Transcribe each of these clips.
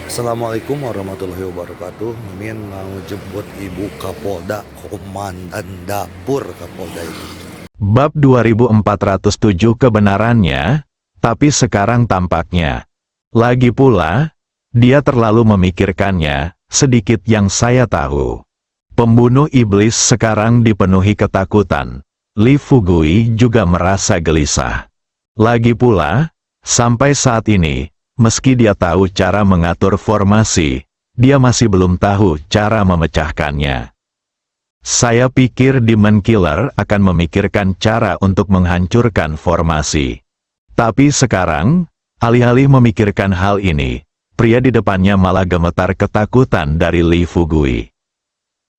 Assalamualaikum warahmatullahi wabarakatuh. Mimin mau jemput Ibu Kapolda, Komandan Dapur Kapolda itu. Bab 2407 kebenarannya, tapi sekarang tampaknya. Lagi pula, dia terlalu memikirkannya, sedikit yang saya tahu. Pembunuh iblis sekarang dipenuhi ketakutan. Li Fugui juga merasa gelisah. Lagi pula, sampai saat ini, meski dia tahu cara mengatur formasi, dia masih belum tahu cara memecahkannya. Saya pikir Demon Killer akan memikirkan cara untuk menghancurkan formasi. Tapi sekarang, alih-alih memikirkan hal ini, pria di depannya malah gemetar ketakutan dari Li Fugui.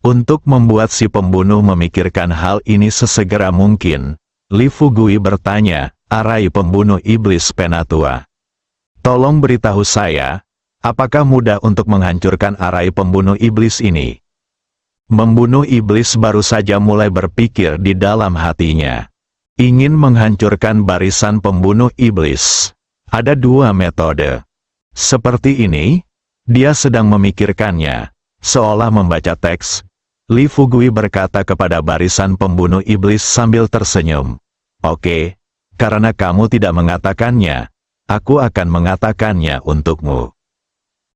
Untuk membuat si pembunuh memikirkan hal ini sesegera mungkin, Li Fugui bertanya, "Arai pembunuh iblis Penatua, tolong beritahu saya, apakah mudah untuk menghancurkan arai pembunuh iblis ini?" Membunuh iblis baru saja mulai berpikir di dalam hatinya. Ingin menghancurkan barisan pembunuh iblis. Ada dua metode. Seperti ini, dia sedang memikirkannya, seolah membaca teks. Li Fugui berkata kepada barisan pembunuh iblis sambil tersenyum. "Oke, karena kamu tidak mengatakannya, aku akan mengatakannya untukmu."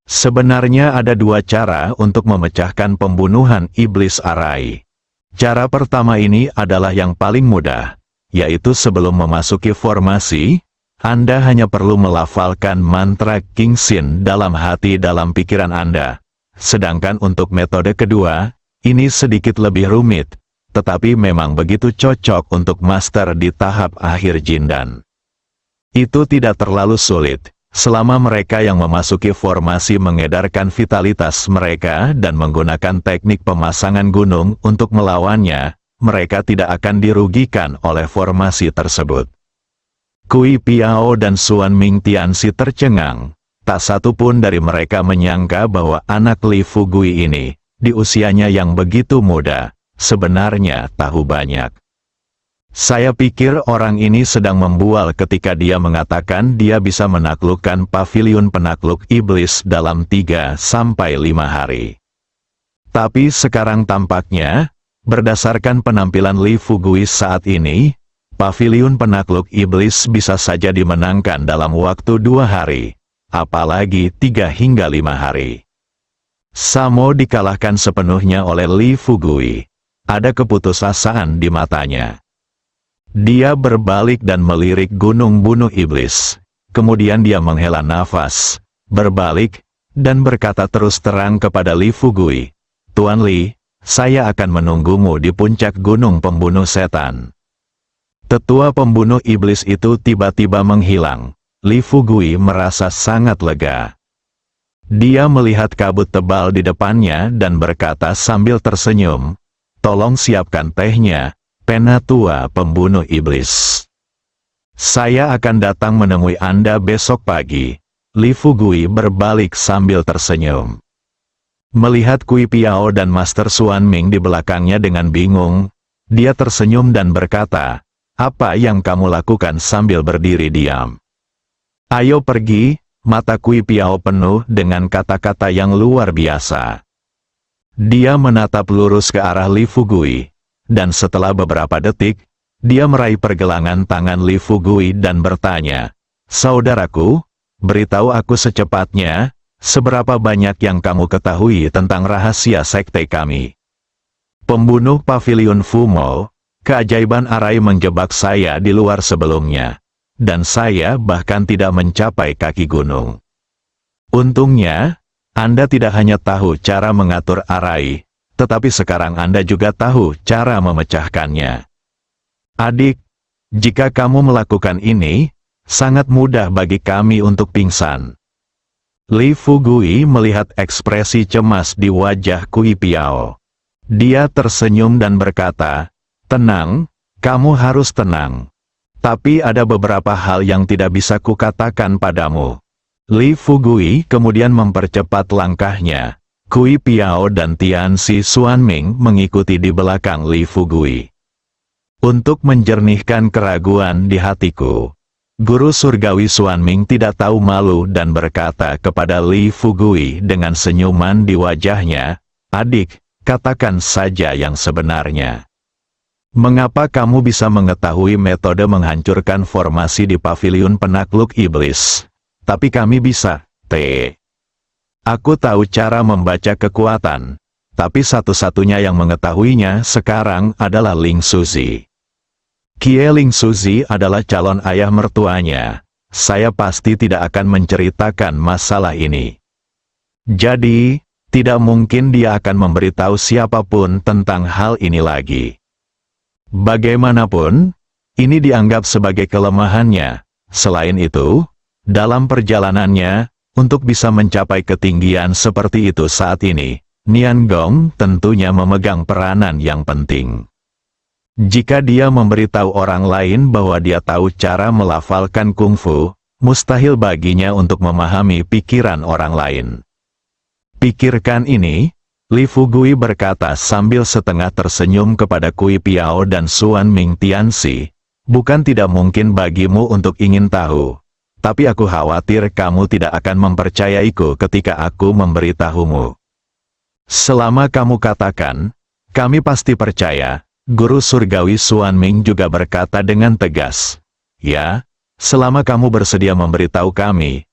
Sebenarnya ada dua cara untuk memecahkan pembunuhan iblis arai. Cara pertama ini adalah yang paling mudah, yaitu sebelum memasuki formasi, Anda hanya perlu melafalkan mantra King Sin dalam hati dalam pikiran Anda. Sedangkan untuk metode kedua, ini sedikit lebih rumit, tetapi memang begitu cocok untuk master di tahap akhir Jindan. Itu tidak terlalu sulit. Selama mereka yang memasuki formasi mengedarkan vitalitas mereka dan menggunakan teknik pemasangan gunung untuk melawannya, mereka tidak akan dirugikan oleh formasi tersebut. Kui Piao dan Suan Ming Tianxi tercengang. Tak satu pun dari mereka menyangka bahwa anak Li Fugui ini, di usianya yang begitu muda, sebenarnya tahu banyak. Saya pikir orang ini sedang membual ketika dia mengatakan dia bisa menaklukkan paviliun penakluk iblis dalam 3-5 hari. Tapi sekarang tampaknya, berdasarkan penampilan Li Fugui saat ini, paviliun penakluk iblis bisa saja dimenangkan dalam waktu 2 hari, apalagi 3-5 hari. Samo dikalahkan sepenuhnya oleh Li Fugui. Ada keputusasaan di matanya. Dia berbalik dan melirik gunung bunuh iblis. Kemudian dia menghela nafas, berbalik, dan berkata terus terang kepada Li Fugui, "Tuan Li, saya akan menunggumu di puncak gunung pembunuh setan." Tetua pembunuh iblis itu tiba-tiba menghilang. Li Fugui merasa sangat lega. Dia melihat kabut tebal di depannya dan berkata sambil tersenyum, "Tolong siapkan tehnya, Penatua pembunuh iblis. Saya akan datang menemui Anda besok pagi." Li Fugui berbalik sambil tersenyum. Melihat Kui Piao dan Master Suan Ming di belakangnya dengan bingung, dia tersenyum dan berkata, "Apa yang kamu lakukan sambil berdiri diam? Ayo pergi." Mata Kui Piao penuh dengan kata-kata yang luar biasa. Dia menatap lurus ke arah Li Fugui. Dan setelah beberapa detik, dia meraih pergelangan tangan Li Fugui dan bertanya, "Saudaraku, beritahu aku secepatnya, seberapa banyak yang kamu ketahui tentang rahasia sekte kami?" Pembunuh paviliun Fumo, keajaiban arai menjebak saya di luar sebelumnya. Dan saya bahkan tidak mencapai kaki gunung. Untungnya, Anda tidak hanya tahu cara mengatur arai, tetapi sekarang Anda juga tahu cara memecahkannya. Adik, jika kamu melakukan ini, sangat mudah bagi kami untuk pingsan." Li Fugui melihat ekspresi cemas di wajah Kui Piao. Dia tersenyum dan berkata, "Tenang, kamu harus tenang. Tapi ada beberapa hal yang tidak bisa kukatakan padamu." Li Fugui kemudian mempercepat langkahnya. Kui Piao dan Tianxi Suan Ming mengikuti di belakang Li Fugui. Untuk menjernihkan keraguan di hatiku, Guru surgawi Xuanming tidak tahu malu dan berkata kepada Li Fugui dengan senyuman di wajahnya, "Adik, katakan saja yang sebenarnya. Mengapa kamu bisa mengetahui metode menghancurkan formasi di paviliun penakluk iblis? Tapi kami bisa, Aku tahu cara membaca kekuatan, tapi satu-satunya yang mengetahuinya sekarang adalah Ling Suzi. Kie Ling Suzi adalah calon ayah mertuanya. Saya pasti tidak akan menceritakan masalah ini. Jadi, tidak mungkin dia akan memberitahu siapapun tentang hal ini lagi. Bagaimanapun, ini dianggap sebagai kelemahannya. Selain itu, dalam perjalanannya, untuk bisa mencapai ketinggian seperti itu saat ini, Nian Gong tentunya memegang peranan yang penting. Jika dia memberitahu orang lain bahwa dia tahu cara melafalkan kungfu, mustahil baginya untuk memahami pikiran orang lain. Pikirkan ini, Li Fugui berkata sambil setengah tersenyum kepada Kui Piao dan Xuanming Tianxi. Bukan tidak mungkin bagimu untuk ingin tahu, tapi aku khawatir kamu tidak akan mempercayaiku ketika aku memberitahumu. Selama kamu katakan, kami pasti percaya. Guru surgawi Xuanming juga berkata dengan tegas, "Ya, selama kamu bersedia memberitahu kami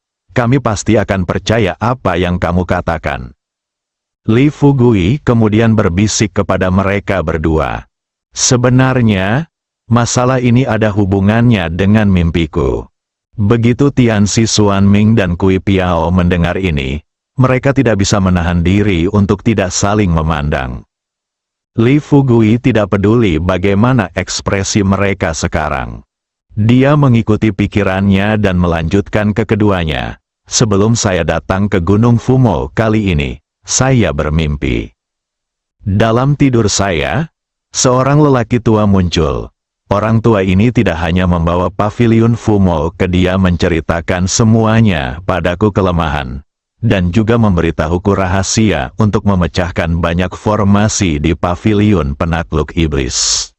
pasti akan percaya apa yang kamu katakan." Li Fugui kemudian berbisik kepada mereka berdua. "Sebenarnya, masalah ini ada hubungannya dengan mimpiku." Begitu Tianxi Xuanming dan Kui Piao mendengar ini, mereka tidak bisa menahan diri untuk tidak saling memandang. Li Fugui tidak peduli bagaimana ekspresi mereka sekarang. Dia mengikuti pikirannya dan melanjutkan ke keduanya. "Sebelum saya datang ke Gunung Fumo kali ini, saya bermimpi. Dalam tidur saya, seorang lelaki tua muncul. Orang tua ini tidak hanya membawa paviliun Fumo ke dia menceritakan semuanya padaku kelemahan, dan juga memberitahuku rahasia untuk memecahkan banyak formasi di paviliun penakluk iblis.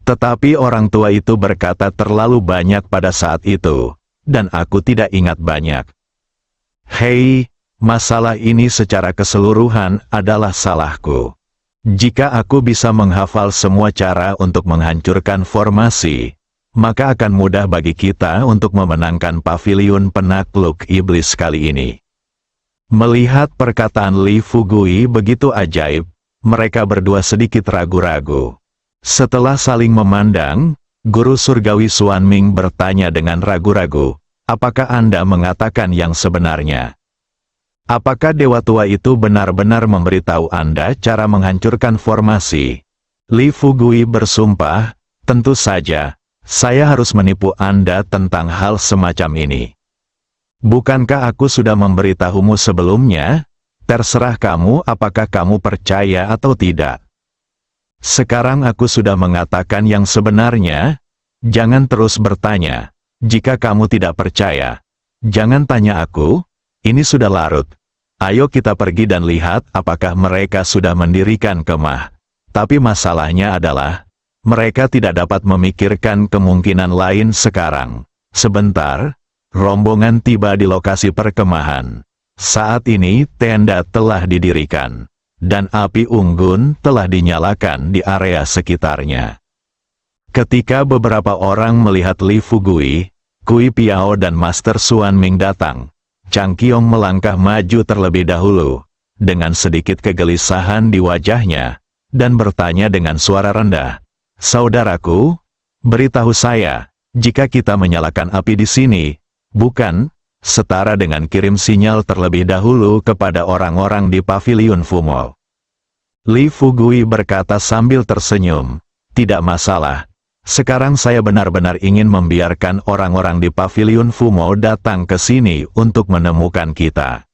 Tetapi orang tua itu berkata terlalu banyak pada saat itu, dan aku tidak ingat banyak. Hei, masalah ini secara keseluruhan adalah salahku. Jika aku bisa menghafal semua cara untuk menghancurkan formasi, maka akan mudah bagi kita untuk memenangkan paviliun penakluk iblis kali ini." Melihat perkataan Li Fugui begitu ajaib, mereka berdua sedikit ragu-ragu. Setelah saling memandang, guru surgawi Xuanming bertanya dengan ragu-ragu, "Apakah Anda mengatakan yang sebenarnya? Apakah Dewa Tua itu benar-benar memberitahu Anda cara menghancurkan formasi?" Li Fugui bersumpah, "Tentu saja, saya harus menipu Anda tentang hal semacam ini. Bukankah aku sudah memberitahumu sebelumnya? Terserah kamu apakah kamu percaya atau tidak. Sekarang aku sudah mengatakan yang sebenarnya. Jangan terus bertanya. Jika kamu tidak percaya, jangan tanya aku. Ini sudah larut. Ayo kita pergi dan lihat apakah mereka sudah mendirikan kemah." Tapi masalahnya adalah, mereka tidak dapat memikirkan kemungkinan lain sekarang. Sebentar, rombongan tiba di lokasi perkemahan. Saat ini tenda telah didirikan, dan api unggun telah dinyalakan di area sekitarnya. Ketika beberapa orang melihat Li Fugui, Kui Piao dan Master Xuanming datang, Chang Qiong melangkah maju terlebih dahulu, dengan sedikit kegelisahan di wajahnya, dan bertanya dengan suara rendah, "Saudaraku, beritahu saya, jika kita menyalakan api di sini, bukan setara dengan kirim sinyal terlebih dahulu kepada orang-orang di paviliun Fumo?" Li Fugui berkata sambil tersenyum, "Tidak masalah. Sekarang saya benar-benar ingin membiarkan orang-orang di paviliun Fumo datang ke sini untuk menemukan kita."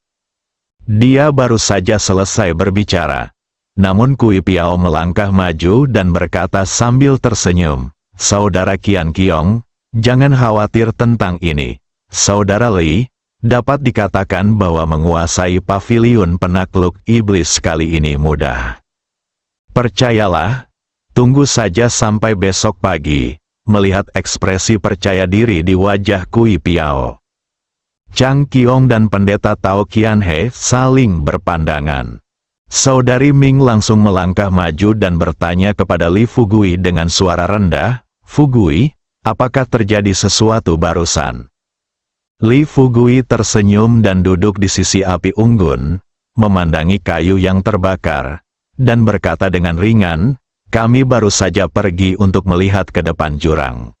Dia baru saja selesai berbicara. Namun Kui Piao melangkah maju dan berkata sambil tersenyum, "Saudara Qian Qiong, jangan khawatir tentang ini. Saudara Li, dapat dikatakan bahwa menguasai paviliun penakluk iblis kali ini mudah. Percayalah, tunggu saja sampai besok pagi. melihat ekspresi percaya diri di wajah Kui Piao. Chang Qiong dan Pendeta Tao Qianhe saling berpandangan. Saudari Ming langsung melangkah maju dan bertanya kepada Li Fugui dengan suara rendah, "Fugui, apakah terjadi sesuatu barusan?" Li Fugui tersenyum dan duduk di sisi api unggun, memandangi kayu yang terbakar, dan berkata dengan ringan, "Kami baru saja pergi untuk melihat ke depan jurang.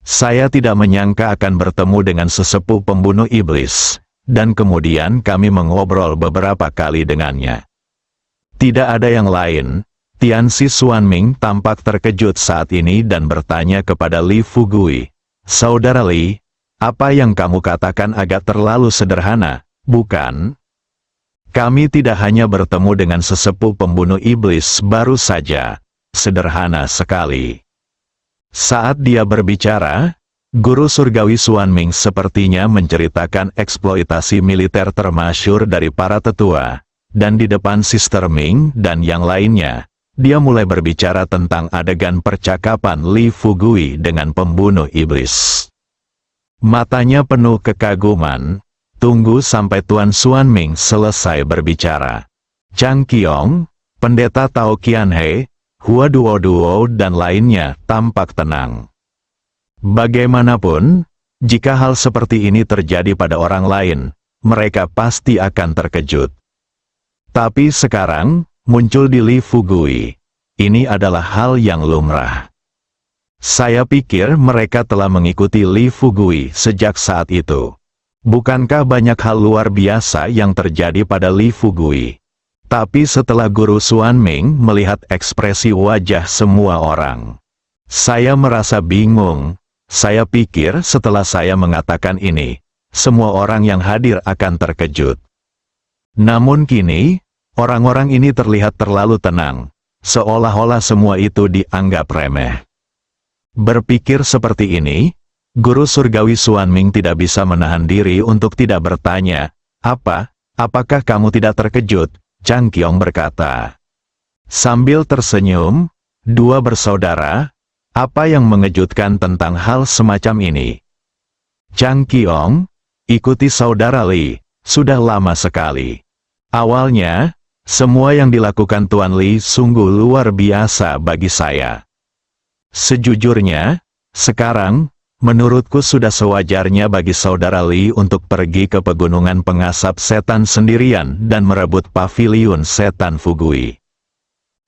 Saya tidak menyangka akan bertemu dengan sesepuh pembunuh iblis, dan kemudian kami mengobrol beberapa kali dengannya." Tidak ada yang lain. Tianxi Xuanming tampak terkejut saat ini dan bertanya kepada Li Fugui, "Saudara Li, apa yang kamu katakan agak terlalu sederhana, bukan? Kami tidak hanya bertemu dengan sesepuh pembunuh iblis baru saja." Sederhana sekali. Saat dia berbicara, guru surgawi Xuanming sepertinya menceritakan eksploitasi militer termasyhur dari para tetua, dan di depan Sister Ming dan yang lainnya, dia mulai berbicara tentang adegan percakapan Li Fugui dengan pembunuh iblis. Matanya penuh kekaguman. Tunggu sampai Tuan Xuanming selesai berbicara. Chang Qiong, Pendeta Tao Qianhe, Hua Duo dan lainnya tampak tenang. Bagaimanapun, jika hal seperti ini terjadi pada orang lain, mereka pasti akan terkejut. Tapi sekarang, muncul di Li Fugui. Ini adalah hal yang lumrah. Saya pikir mereka telah mengikuti Li Fugui sejak saat itu. Bukankah banyak hal luar biasa yang terjadi pada Li Fugui? Tapi setelah guru Xuanming melihat ekspresi wajah semua orang, saya merasa bingung. Saya pikir setelah saya mengatakan ini, semua orang yang hadir akan terkejut. Namun kini, orang-orang ini terlihat terlalu tenang, seolah-olah semua itu dianggap remeh. Berpikir seperti ini, guru surgawi Xuanming tidak bisa menahan diri untuk tidak bertanya, apakah kamu tidak terkejut?" Chang Qiong berkata. Sambil tersenyum, "Dua bersaudara, apa yang mengejutkan tentang hal semacam ini?" Chang Qiong, "Ikuti saudara Li, sudah lama sekali. Awalnya, semua yang dilakukan Tuan Li sungguh luar biasa bagi saya. Sejujurnya, sekarang, menurutku sudah sewajarnya bagi saudara Li untuk pergi ke pegunungan pengasap setan sendirian dan merebut paviliun setan Fugui."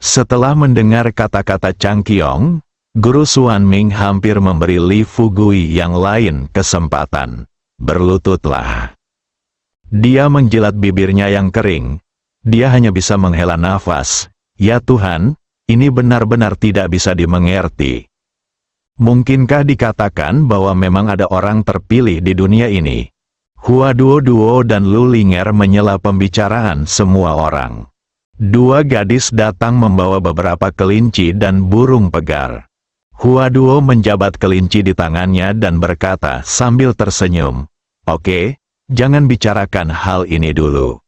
Setelah mendengar kata-kata Chang Qiong, guru Xuanming hampir memberi Li Fugui yang lain kesempatan. "Berlututlah." Dia menjilat bibirnya yang kering. Dia hanya bisa menghela nafas. "Ya Tuhan, ini benar-benar tidak bisa dimengerti. Mungkinkah dikatakan bahwa memang ada orang terpilih di dunia ini?" Hua Duo dan Lu Linger menyela pembicaraan semua orang. Dua gadis datang membawa beberapa kelinci dan burung pegar. Hua Duo menjabat kelinci di tangannya dan berkata sambil tersenyum, "Oke, jangan bicarakan hal ini dulu.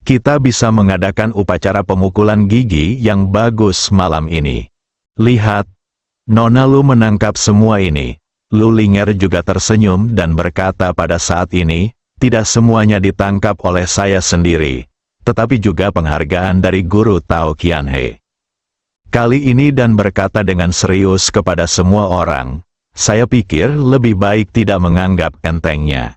Kita bisa mengadakan upacara pemukulan gigi yang bagus malam ini. Lihat, Nona Lu menangkap semua ini." Lu Linger juga tersenyum dan berkata pada saat ini, "Tidak semuanya ditangkap oleh saya sendiri, tetapi juga penghargaan dari guru Tao Qianhe. Kali ini," dan berkata dengan serius kepada semua orang, "saya pikir lebih baik tidak menganggap entengnya.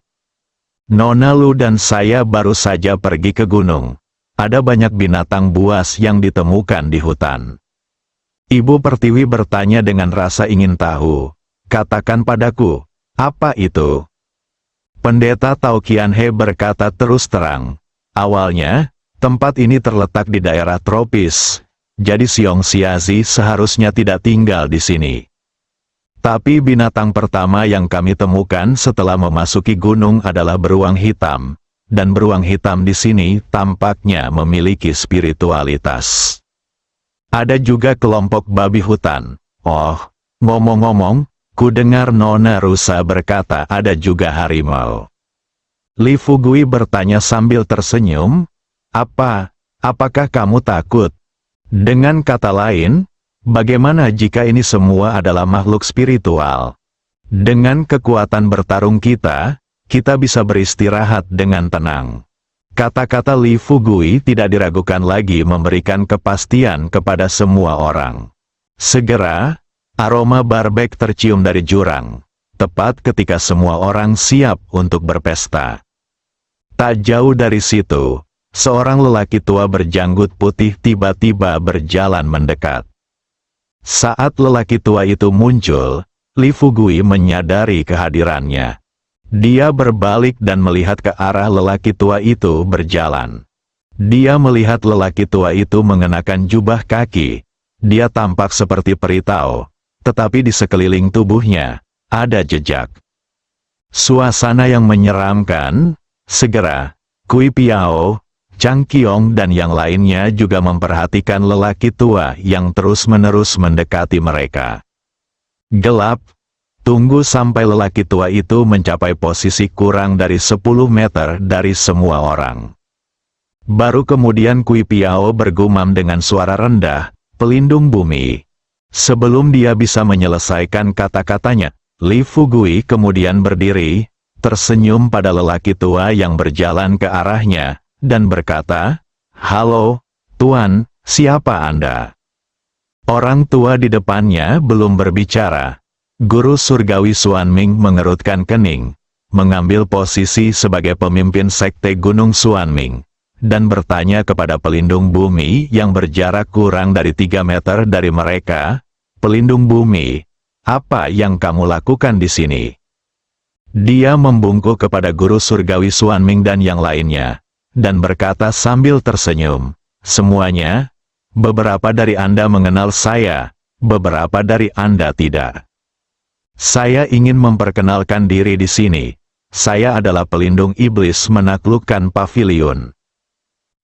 Nona Lu dan saya baru saja pergi ke gunung. Ada banyak binatang buas yang ditemukan di hutan." Ibu Pertiwi bertanya dengan rasa ingin tahu. "Katakan padaku, apa itu?" Pendeta Tao Qianhe berkata terus terang, "Awalnya, tempat ini terletak di daerah tropis, jadi Xiong Xiazi seharusnya tidak tinggal di sini. Tapi binatang pertama yang kami temukan setelah memasuki gunung adalah beruang hitam, dan beruang hitam di sini tampaknya memiliki spiritualitas. Ada juga kelompok babi hutan. Oh, ngomong-ngomong, ku dengar Nona Rusa berkata ada juga harimau." Li Fugui bertanya sambil tersenyum, Apakah kamu takut? Dengan kata lain, Bagaimana jika ini semua adalah makhluk spiritual? Dengan kekuatan bertarung kita bisa beristirahat dengan tenang. Kata-kata Li Fugui tidak diragukan lagi memberikan kepastian kepada semua orang. Segera, aroma barbek tercium dari jurang, tepat ketika semua orang siap untuk berpesta. Tak jauh dari situ, seorang lelaki tua berjanggut putih tiba-tiba berjalan mendekat. Saat lelaki tua itu muncul, Li Fugui menyadari kehadirannya. Dia berbalik dan melihat ke arah lelaki tua itu berjalan. Dia melihat lelaki tua itu mengenakan jubah kaki. Dia tampak seperti peritau, tetapi di sekeliling tubuhnya ada jejak. Suasana yang menyeramkan. Segera, Kui Piao, Chang Qiong dan yang lainnya juga memperhatikan lelaki tua yang terus-menerus mendekati mereka. Gelap. Tunggu sampai lelaki tua itu mencapai posisi kurang dari 10 meter dari semua orang. Baru kemudian Kui Piao bergumam dengan suara rendah, "Pelindung bumi." Sebelum dia bisa menyelesaikan kata-katanya, Li Fugui kemudian berdiri, tersenyum pada lelaki tua yang berjalan ke arahnya, dan berkata, "Halo, Tuan, siapa Anda?" Orang tua di depannya belum berbicara. Guru surgawi Xuanming mengerutkan kening, mengambil posisi sebagai pemimpin sekte Gunung Xuanming, dan bertanya kepada pelindung bumi yang berjarak kurang dari 3 meter dari mereka, "Pelindung bumi, apa yang kamu lakukan di sini?" Dia membungkuk kepada guru surgawi Xuanming dan yang lainnya, dan berkata sambil tersenyum, "Semuanya, beberapa dari Anda mengenal saya, beberapa dari Anda tidak. Saya ingin memperkenalkan diri di sini. Saya adalah pelindung iblis menaklukkan pavilion.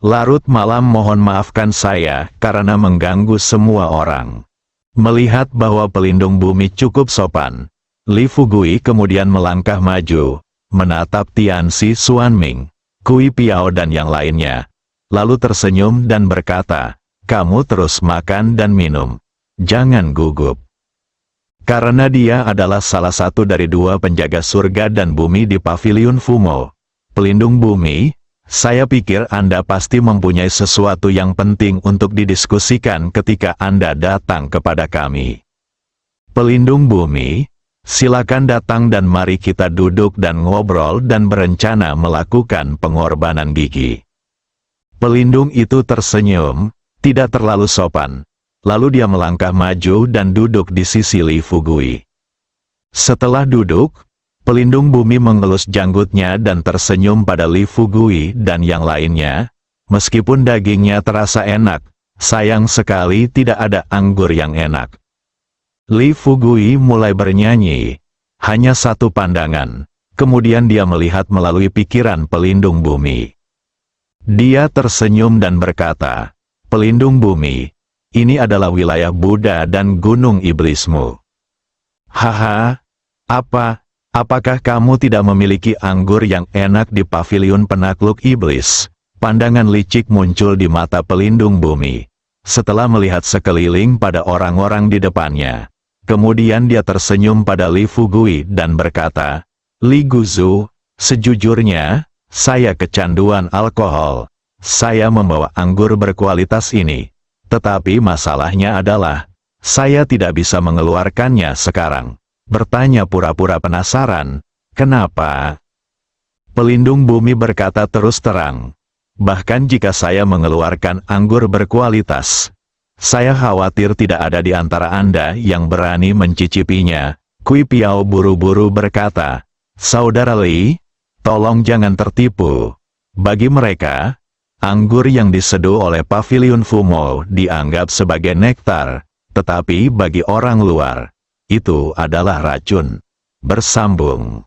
Larut malam, mohon maafkan saya karena mengganggu semua orang." Melihat bahwa pelindung bumi cukup sopan, Li Fugui kemudian melangkah maju, menatap Tianxi Xuanming, Kui Piao dan yang lainnya, lalu tersenyum dan berkata, "Kamu terus makan dan minum. Jangan gugup." Karena dia adalah salah satu dari 2 penjaga surga dan bumi di pavilion Fumo. Pelindung bumi, saya pikir Anda pasti mempunyai sesuatu yang penting untuk didiskusikan ketika Anda datang kepada kami. Pelindung bumi, silakan datang dan mari kita duduk dan ngobrol dan berencana melakukan pengorbanan gigi. Pelindung itu tersenyum, tidak terlalu sopan. Lalu dia melangkah maju dan duduk di sisi Li Fugui. Setelah duduk, pelindung bumi mengelus janggutnya dan tersenyum pada Li Fugui dan yang lainnya. "Meskipun dagingnya terasa enak, sayang sekali tidak ada anggur yang enak." Li Fugui mulai bernyanyi. Hanya satu pandangan. Kemudian dia melihat melalui pikiran pelindung bumi. Dia tersenyum dan berkata, "Pelindung bumi, ini adalah wilayah Buddha dan gunung iblismu. Haha, apakah kamu tidak memiliki anggur yang enak di pavilion penakluk iblis?" Pandangan licik muncul di mata pelindung bumi. Setelah melihat sekeliling pada orang-orang di depannya, kemudian dia tersenyum pada Li Fugui dan berkata, "Li Guzu, sejujurnya, saya kecanduan alkohol. Saya membawa anggur berkualitas ini. Tetapi masalahnya adalah, saya tidak bisa mengeluarkannya sekarang." Bertanya pura-pura penasaran, "Kenapa?" Pelindung bumi berkata terus terang, "Bahkan jika saya mengeluarkan anggur berkualitas, saya khawatir tidak ada di antara Anda yang berani mencicipinya." Kui Piao buru-buru berkata, "Saudara Li, tolong jangan tertipu. Bagi mereka, anggur yang diseduh oleh pavilion Fumo dianggap sebagai nektar, tetapi bagi orang luar, itu adalah racun." Bersambung.